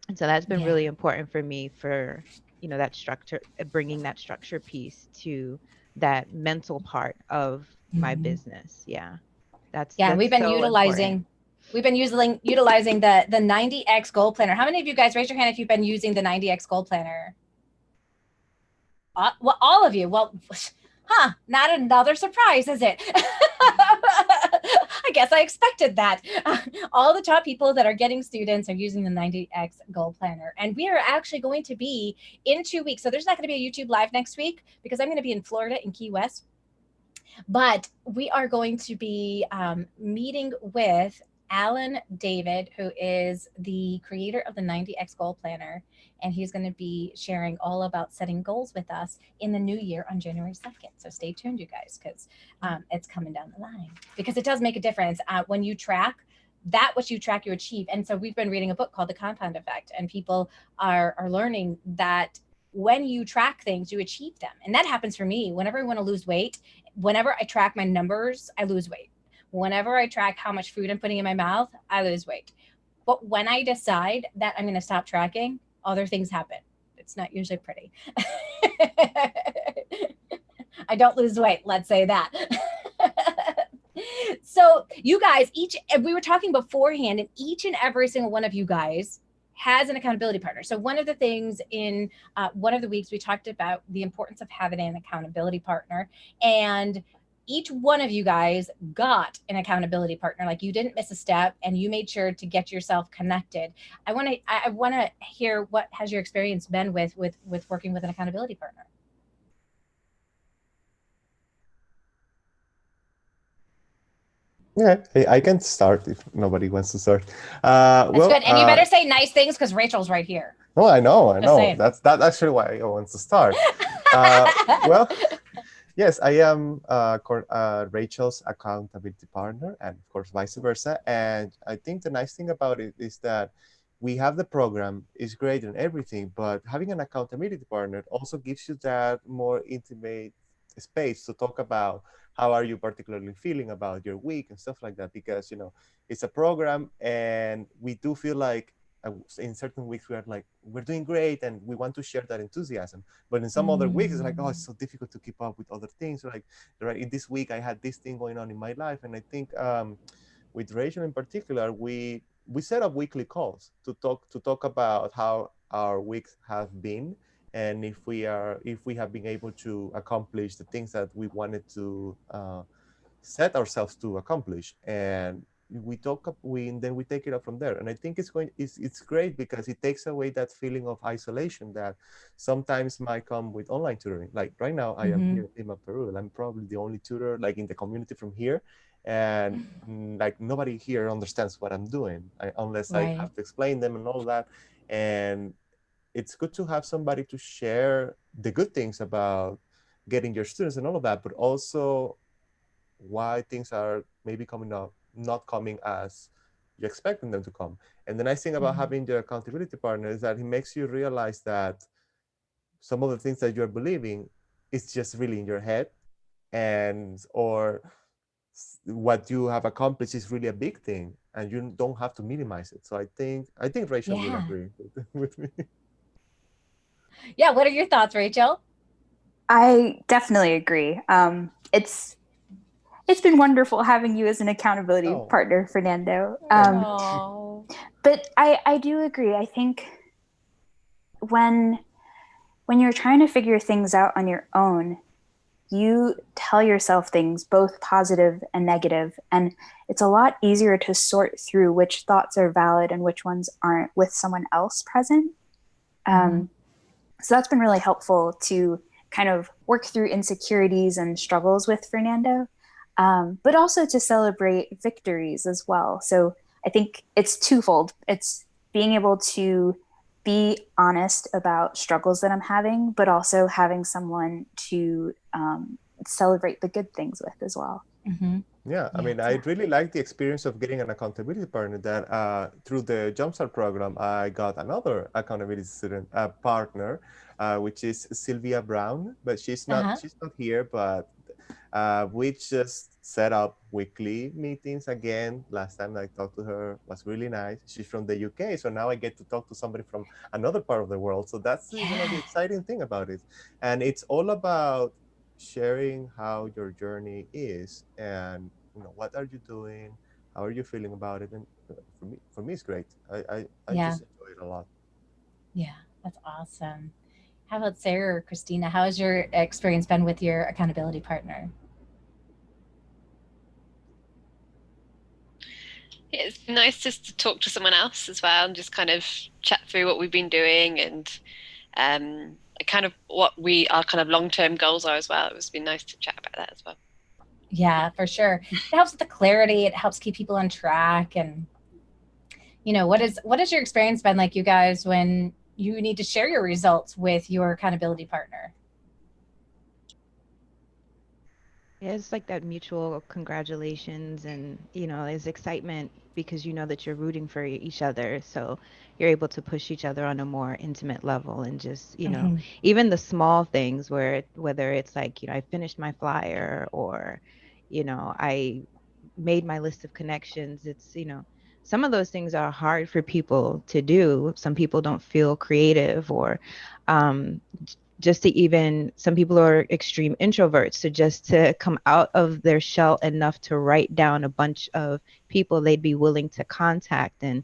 And so that's been really important for me, for, that structure, bringing that structure piece to that mental part of my business. Yeah. That's
we've been
so
utilizing
important.
We've been utilizing the 90X goal planner. How many of you guys, raise your hand if you've been using the 90X goal planner? Well, all of you. Well, not another surprise, is it? I guess I expected that. All the top people that are getting students are using the 90X goal planner. And we are actually going to be in 2 weeks. So there's not going to be a YouTube live next week because I'm going to be in Florida, in Key West. But we are going to be meeting with Alan David, who is the creator of the 90X Goal Planner, and he's going to be sharing all about setting goals with us in the new year on January 2nd. So stay tuned, you guys, because it's coming down the line, because it does make a difference when you track that, what you track, you achieve. And so we've been reading a book called The Compound Effect, and people are learning that when you track things, you achieve them. And that happens for me whenever I want to lose weight. Whenever I track my numbers, I lose weight. Whenever I track how much food I'm putting in my mouth, I lose weight. But when I decide that I'm going to stop tracking, other things happen. It's not usually pretty. I don't lose weight, let's say that. So you guys, we were talking beforehand, and each and every single one of you guys has an accountability partner. So one of the things in one of the weeks, we talked about the importance of having an accountability partner, and each one of you guys got an accountability partner. Like, you didn't miss a step, and you made sure to get yourself connected. I want to hear, what has your experience been with working with an accountability partner?
Yeah, I can start if nobody wants to start.
That's
well,
good. And you better say nice things, because Rachel's right here.
No, I know.
saying.
That's actually why I want to start. Well, yes, I am Rachel's accountability partner, and of course, vice versa. And I think the nice thing about it is that we have the program is great and everything, but having an accountability partner also gives you that more intimate space to talk about how are you particularly feeling about your week and stuff like that, because it's a program, and we do feel like in certain weeks we are like, we're doing great and we want to share that enthusiasm, but in some other weeks it's like, oh, it's so difficult to keep up with other things, like right in this week I had this thing going on in my life. And I think with Rachel in particular, we set up weekly calls to talk about how our weeks have been, and if we have been able to accomplish the things that we wanted to set ourselves to accomplish. And then we take it up from there. And I think it's great because it takes away that feeling of isolation that sometimes might come with online tutoring. Like right now, I am here in Lima, Peru, and I'm probably the only tutor like in the community from here, and like nobody here understands what I'm doing unless I have to explain them and all that. And it's good to have somebody to share the good things about getting your students and all of that, but also why things are maybe not coming as you're expecting them to come. And the nice thing about having the accountability partner is that he makes you realize that some of the things that you're believing is just really in your head, or what you have accomplished is really a big thing, and you don't have to minimize it. So I think Rachel will agree with me.
Yeah, what are your thoughts, Rachel?
I definitely agree. It's been wonderful having you as an accountability partner, Fernando. But I do agree. I think when you're trying to figure things out on your own, you tell yourself things, both positive and negative, and it's a lot easier to sort through which thoughts are valid and which ones aren't with someone else present. So that's been really helpful to kind of work through insecurities and struggles with Fernando, but also to celebrate victories as well. So I think it's twofold. It's being able to be honest about struggles that I'm having, but also having someone to celebrate the good things with as well.
Yeah, I mean, I really like the experience of getting an accountability partner. That through the Jumpstart program, I got another accountability student partner, which is Sylvia Brown, but she's not here. But we just set up weekly meetings again. Last time I talked to her was really nice. She's from the UK, so now I get to talk to somebody from another part of the world. So that's the exciting thing about it, and it's all about sharing how your journey is, and what are you doing, how are you feeling about it. And for me it's great. I just enjoy it a lot.
Yeah, that's awesome. How about Sarah or Christina? How has your experience been with your accountability partner?
It's nice just to talk to someone else as well and just kind of chat through what we've been doing and kind of what our kind of long-term goals are as well. It's been nice to chat about that as well.
Yeah, for sure. It helps with the clarity. It helps keep people on track. And what has your experience been like, you guys, when you need to share your results with your accountability partner?
Yeah, it's like that mutual congratulations, and there's excitement because that you're rooting for each other, so you're able to push each other on a more intimate level, and just even the small things whether it's like I finished my flyer, or I made my list of connections. It's some of those things are hard for people to do. Some people don't feel creative, or just to even, some people are extreme introverts, so just to come out of their shell enough to write down a bunch of people they'd be willing to contact and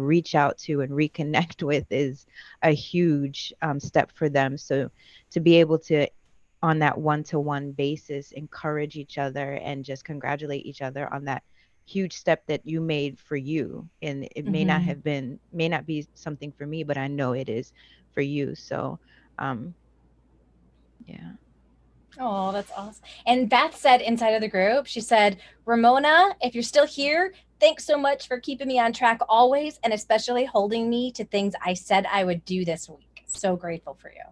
reach out to and reconnect with is a huge step for them. So to be able to, on that one-to-one basis, encourage each other and just congratulate each other on that huge step that you made for you, and it may not have been, may not be something for me, but I know it is for you. So yeah.
Oh, that's awesome. And Beth said inside of the group, she said, Ramona, if you're still here, thanks so much for keeping me on track always, and especially holding me to things I said I would do this week. So grateful for you.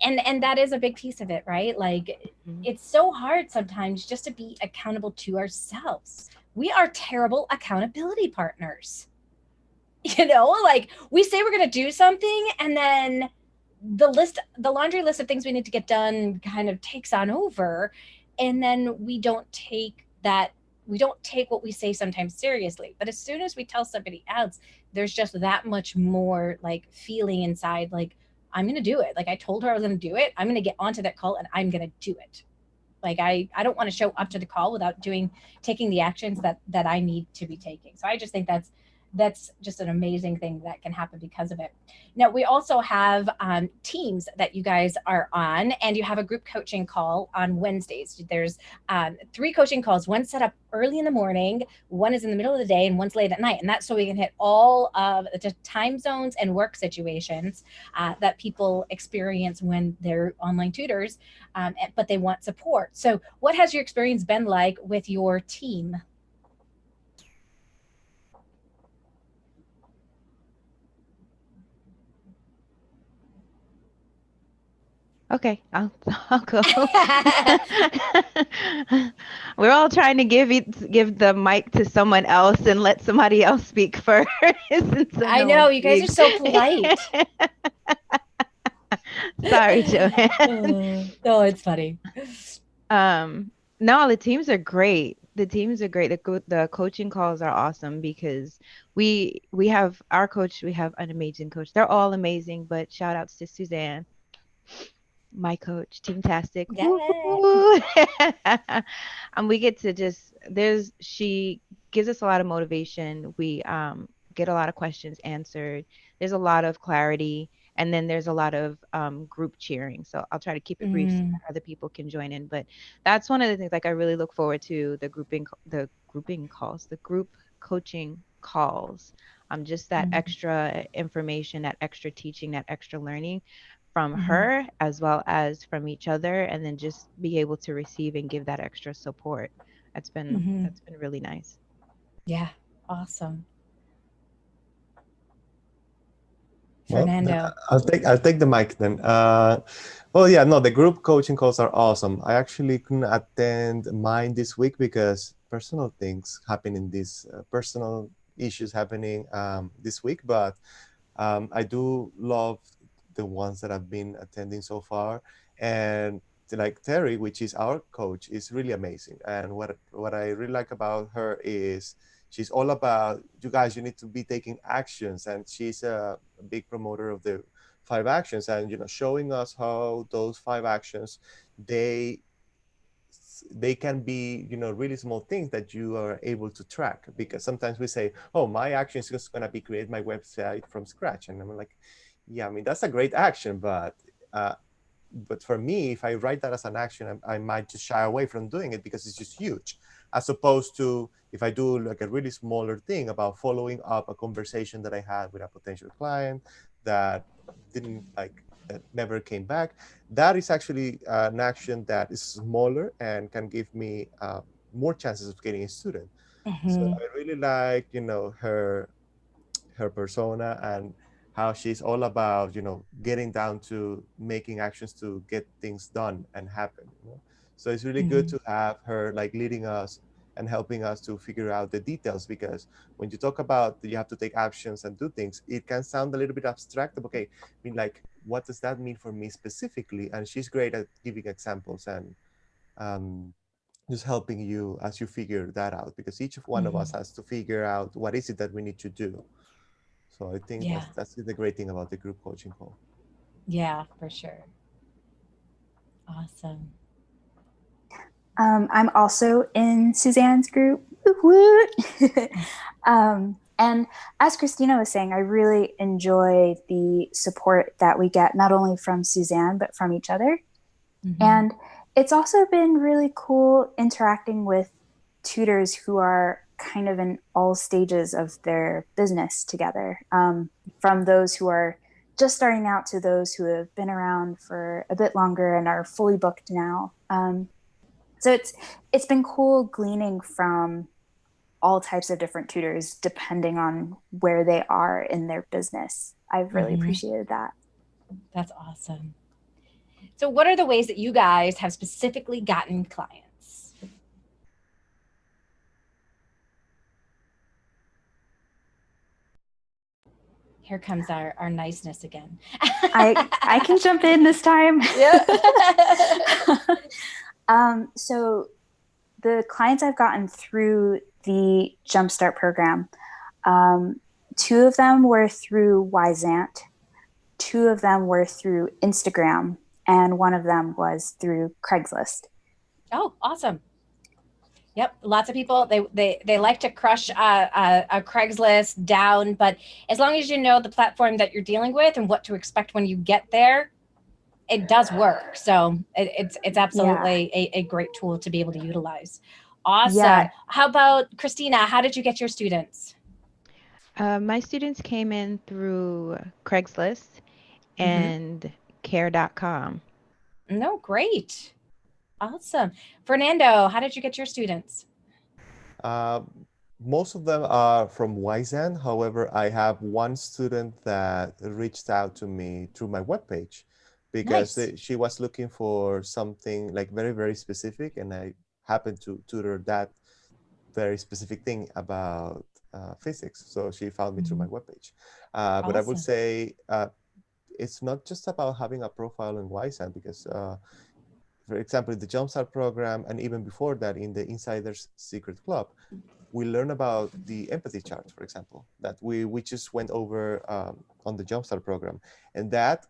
And that is a big piece of it, right? Like, it's so hard sometimes just to be accountable to ourselves. We are terrible accountability partners. You know, like, we say we're going to do something, and then the laundry list of things we need to get done kind of takes on over, and then we don't take what we say sometimes seriously. But as soon as we tell somebody else, there's just that much more like feeling inside, like, I'm going to do it. Like, I told her I was going to do it. I'm going to get onto that call and I'm going to do it. Like, I don't want to show up to the call without taking the actions that I need to be taking. So I just think that's just an amazing thing that can happen because of it. Now, we also have teams that you guys are on, and you have a group coaching call on Wednesdays. There's 3 coaching calls. One's set up early in the morning, one is in the middle of the day, and one's late at night. And that's so we can hit all of the time zones and work situations that people experience when they're online tutors, but they want support. So what has your experience been like with your team?
Okay, I'll go. We're all trying to give the mic to someone else and let somebody else speak first. So
I know, you guys are so polite.
Sorry, Joanne.
Oh, it's funny.
No, the teams are great. The teams are great. The coaching calls are awesome because we have our coach. We have an amazing coach. They're all amazing, but shout outs to Suzanne, my coach, Teamtastic. And we get to just, she gives us a lot of motivation. We get a lot of questions answered. There's a lot of clarity, and then there's a lot of group cheering. So I'll try to keep it brief so that other people can join in. But that's one of the things, like, I really look forward to the group coaching calls. Just that extra information, that extra teaching, that extra learning from her as well as from each other, and then just be able to receive and give that extra support. That's been really nice.
Yeah, awesome.
Well,
Fernando.
I'll take the mic then. Well, yeah, no, the group coaching calls are awesome. I actually couldn't attend mine this week because personal things happen in this personal issues happening this week, but I do love the ones that I've been attending so far. And like Terry, which is our coach, is really amazing. And what I really like about her is she's all about, you guys, you need to be taking actions. And she's a big promoter of the 5 actions, and, you know, showing us how those 5 actions, they can be, you know, really small things that you are able to track. Because sometimes we say, oh, my action is just going to be create my website from scratch. And I'm like, yeah, I mean, that's a great action, but for me, if I write that as an action, I might just shy away from doing it because it's just huge, as opposed to if I do like a really smaller thing about following up a conversation that I had with a potential client that that never came back. That is actually an action that is smaller and can give me more chances of getting a student. So I really like, you know, her persona and how she's all about, you know, getting down to making actions to get things done and happen, you know? So it's really good to have her like leading us and helping us to figure out the details, because when you talk about you have to take actions and do things, it can sound a little bit abstract. Okay, I mean, like, what does that mean for me specifically? And she's great at giving examples and just helping you as you figure that out, because each one of us has to figure out what is it that we need to do. So I think
Yeah.
that's the great thing about the group coaching call.
Yeah, for sure. Awesome.
I'm also in Suzanne's group. And as Christina was saying, I really enjoy the support that we get, not only from Suzanne, but from each other. And it's also been really cool interacting with tutors who are kind of in all stages of their business together, from those who are just starting out to those who have been around for a bit longer and are fully booked now. So it's been cool gleaning from all types of different tutors depending on where they are in their business. I've really appreciated that.
That's awesome. So what are the ways that you guys have specifically gotten clients? Here comes our niceness again.
I can jump in this time.
Yeah.
So the clients I've gotten through the Jumpstart program, 2 of them were through Wyzant, 2 of them were through Instagram, and 1 of them was through Craigslist.
Oh, awesome. Yep, lots of people, they like to crush a Craigslist down, but as long as you know the platform that you're dealing with and what to expect when you get there, it does work. So it's absolutely a great tool to be able to utilize. Awesome.
Yeah.
How about Christina? How did you get your students?
My students came in through Craigslist and care.com.
No, great. Awesome. Fernando, how did you get your students?
Most of them are from Wyzant. However, I have one student that reached out to me through my webpage because she was looking for something like very, very specific, and I happened to tutor that very specific thing about physics. So she found me through my webpage. But I would say it's not just about having a profile in Wyzant, because for example, in the Jumpstart program, and even before that in the Insider's Secret Club, we learn about the empathy chart, for example, that we just went over on the Jumpstart program. And that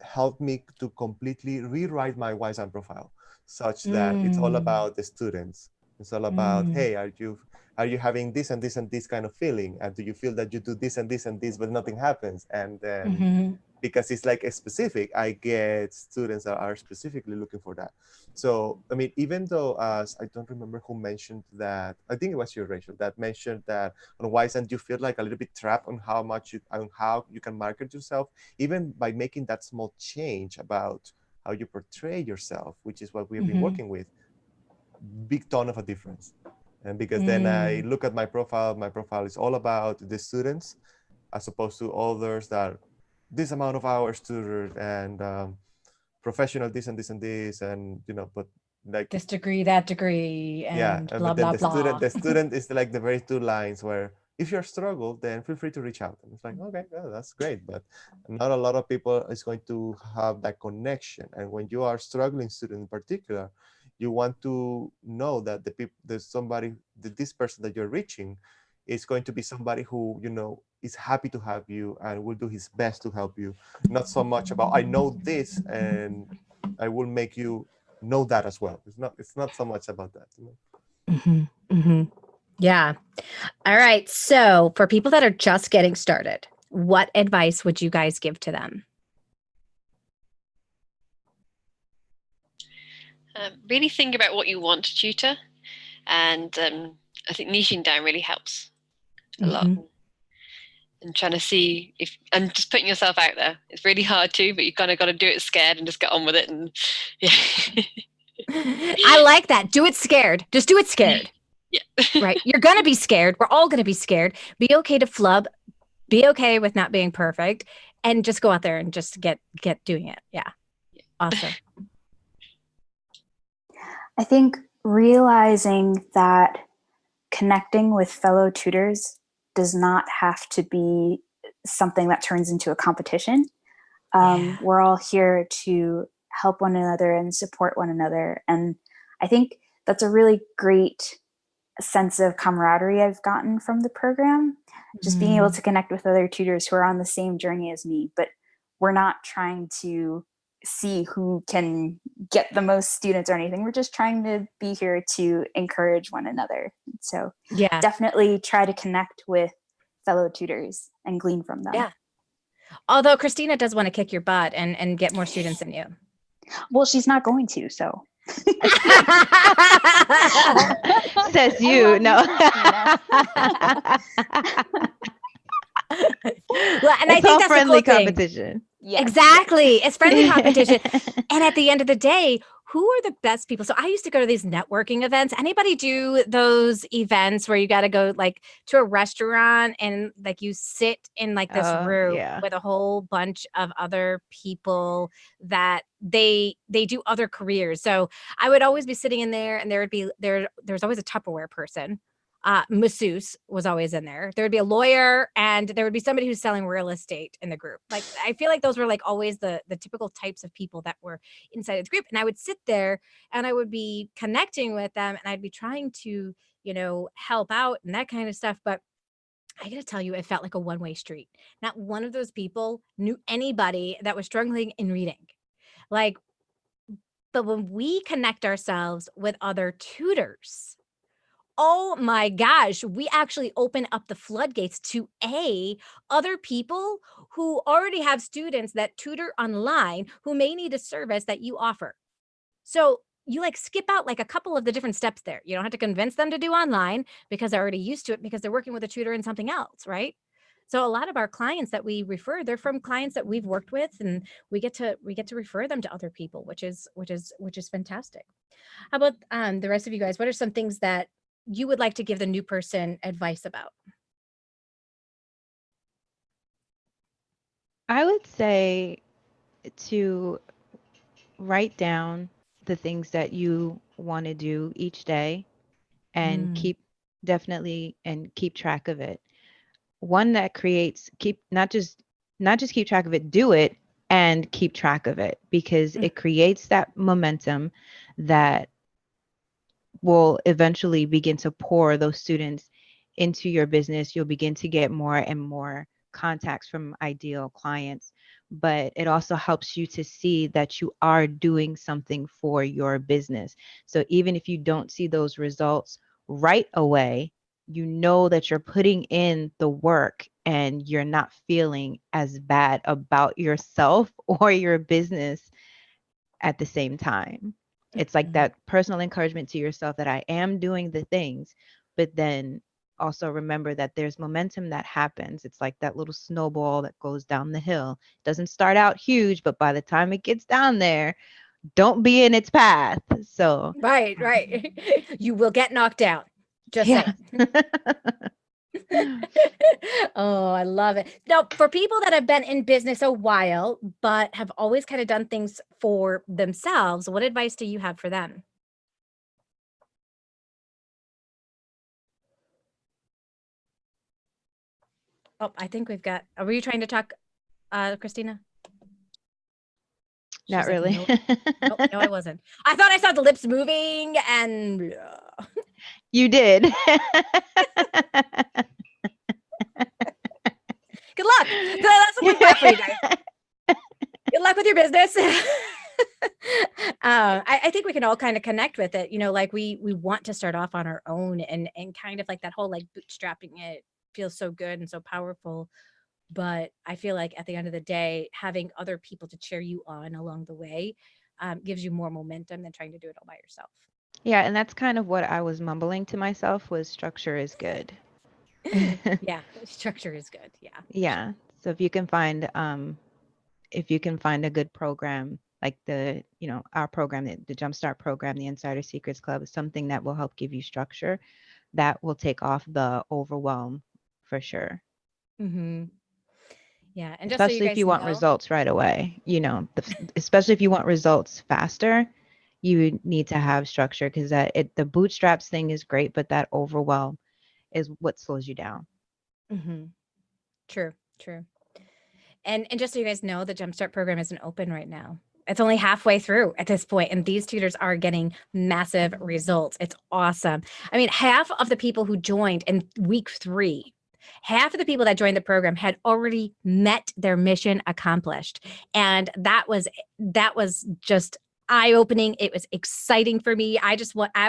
helped me to completely rewrite my Wyzant profile, such that it's all about the students. It's all about, hey, are you having this and this and this kind of feeling? And do you feel that you do this and this and this, but nothing happens? And then because it's like a specific, I get students that are specifically looking for that. So, I mean, even though I don't remember who mentioned that, I think it was you, Rachel, that mentioned that on Wyzant you feel like a little bit trapped on how you can market yourself, even by making that small change about how you portray yourself, which is what we have been working with, big ton of a difference. And because then I look at my profile is all about the students, as opposed to others that this amount of hours tutored and professional this and this and this, and but like
this degree, that degree, and blah, blah, blah.
The student is like the very 2 lines where if you're struggled, then feel free to reach out. And it's like, okay, yeah, that's great. But not a lot of people is going to have that connection. And when you are struggling student in particular, you want to know that this person that you're reaching is going to be somebody who, is happy to have you and will do his best to help you. Not so much about, I know this and I will make you know that as well. It's not so much about that.
Yeah. All right. So for people that are just getting started, what advice would you guys give to them?
Really think about what you want to tutor, and I think niching down really helps a lot. And trying to see and just putting yourself out there. It's really hard too, but you kind of got to do it scared and just get on with it. And
I like that. Do it scared. Just do it scared.
Yeah.
Right. You're going to be scared. We're all going to be scared. Be okay to flub. Be okay with not being perfect, and just go out there and just get doing it. Yeah. Awesome.
I think realizing that connecting with fellow tutors does not have to be something that turns into a competition. We're all here to help one another and support one another. And I think that's a really great sense of camaraderie I've gotten from the program. Just being able to connect with other tutors who are on the same journey as me, but we're not trying to see who can get the most students or anything. We're just trying to be here to encourage one another. So
Yeah.
definitely try to connect with fellow tutors and glean from them.
Yeah. Although Christina does want to kick your butt and get more students than you.
Well, she's not going to, so.
Says you. No.
Well, and I think that's
friendly
the cool thing.
competition.
Yes.
Exactly. It's friendly competition. And at the end of the day, who are the best people? So I used to go to these networking events. Anybody do those events where you got to go like to a restaurant and like you sit in like this room with a whole bunch of other people that they do other careers. So I would always be sitting in there and there's always a Tupperware person. Masseuse was always in there. There would be a lawyer and there would be somebody who's selling real estate in the group. Like, I feel like those were like always the typical types of people that were inside of the group. And I would sit there and I would be connecting with them and I'd be trying to, help out and that kind of stuff. But I got to tell you, it felt like a one-way street. Not one of those people knew anybody that was struggling in reading. But when we connect ourselves with other tutors, oh my gosh, we actually open up the floodgates to other people who already have students that tutor online who may need a service that you offer. So you skip out a couple of the different steps there. You don't have to convince them to do online because they're already used to it because they're working with a tutor in something else, right? So a lot of our clients that we refer, they're from clients that we've worked with, and we get to refer them to other people, which is fantastic. How about the rest of you guys? What are some things that you would like to give the new person advice about?
I would say to write down the things that you want to do each day and keep track of it. One that not just keep track of it, do it and keep track of it, because it creates that momentum that will eventually begin to pour those students into your business. You'll begin to get more and more contacts from ideal clients, but it also helps you to see that you are doing something for your business. So even if you don't see those results right away, you know that you're putting in the work and you're not feeling as bad about yourself or your business at the same time. It's like that personal encouragement to yourself that I am doing the things, but then also remember that there's momentum that happens. It's like that little snowball that goes down the hill. It doesn't start out huge, but by the time it gets down there, don't be in its path. So
right. You will get knocked down. Just saying. Oh, I love it. Now, for people that have been in business a while, but have always kind of done things for themselves, what advice do you have for them? Oh, I think we've got, were you trying to talk, Christina?
Not really.
No, I wasn't. I thought I saw the lips moving and
you did.
Good luck. That's what we've got for you guys. Good luck with your business. I think we can all kind of connect with it. We want to start off on our own and kind of like that whole bootstrapping it feels so good and so powerful. But I feel like at the end of the day, having other people to cheer you on along the way gives you more momentum than trying to do it all by yourself.
Yeah, and that's kind of what I was mumbling to myself was structure is good.
Yeah, structure is good. Yeah.
Yeah. So if you can find a good program like our program, the Jumpstart program, the Insider Secrets Club, is something that will help give you structure, that will take off the overwhelm for sure.
Mm-hmm. Yeah, and
especially
just so
if you want results right away, especially if you want results faster, you need to have structure, because the bootstraps thing is great, but that overwhelm is what slows you down.
Mm-hmm. True. And just so you guys know, the Jumpstart program isn't open right now. It's only halfway through at this point, and these tutors are getting massive results. It's awesome. I mean, half of the people who joined in week 3, half of the people that joined the program had already met their mission accomplished. And that was just eye-opening. It was exciting for me. I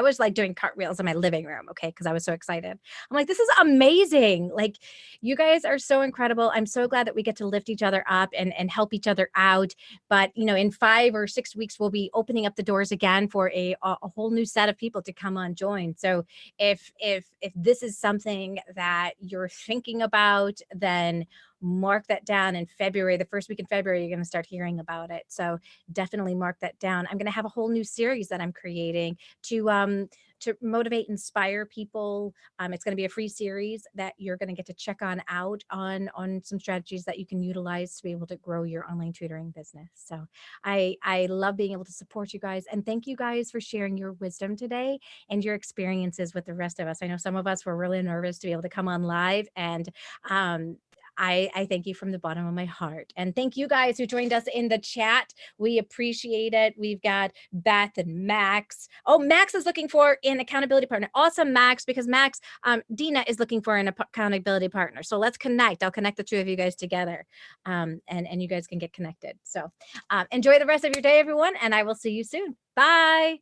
was like doing cartwheels in my living room, okay, because I was so excited. I'm like, this is amazing. Like, you guys are so incredible. I'm so glad that we get to lift each other up and help each other out. But, you know, in 5 or 6 weeks, we'll be opening up the doors again for a whole new set of people to come on join. So if this is something that you're thinking about, then mark that down in February. The first week in February, you're going to start hearing about it. So definitely mark that down. I'm going to have a whole new series that I'm creating to motivate, inspire people. It's going to be a free series that you're going to get to check out on some strategies that you can utilize to be able to grow your online tutoring business. So I love being able to support you guys, and thank you guys for sharing your wisdom today and your experiences with the rest of us. I know some of us were really nervous to be able to come on live, and I thank you from the bottom of my heart. And thank you guys who joined us in the chat. We appreciate it. We've got Beth and Max. Oh, Max is looking for an accountability partner. Awesome, Max, because Max, Dina is looking for an accountability partner. So let's connect. I'll connect the two of you guys together, and you guys can get connected. So enjoy the rest of your day, everyone, and I will see you soon. Bye.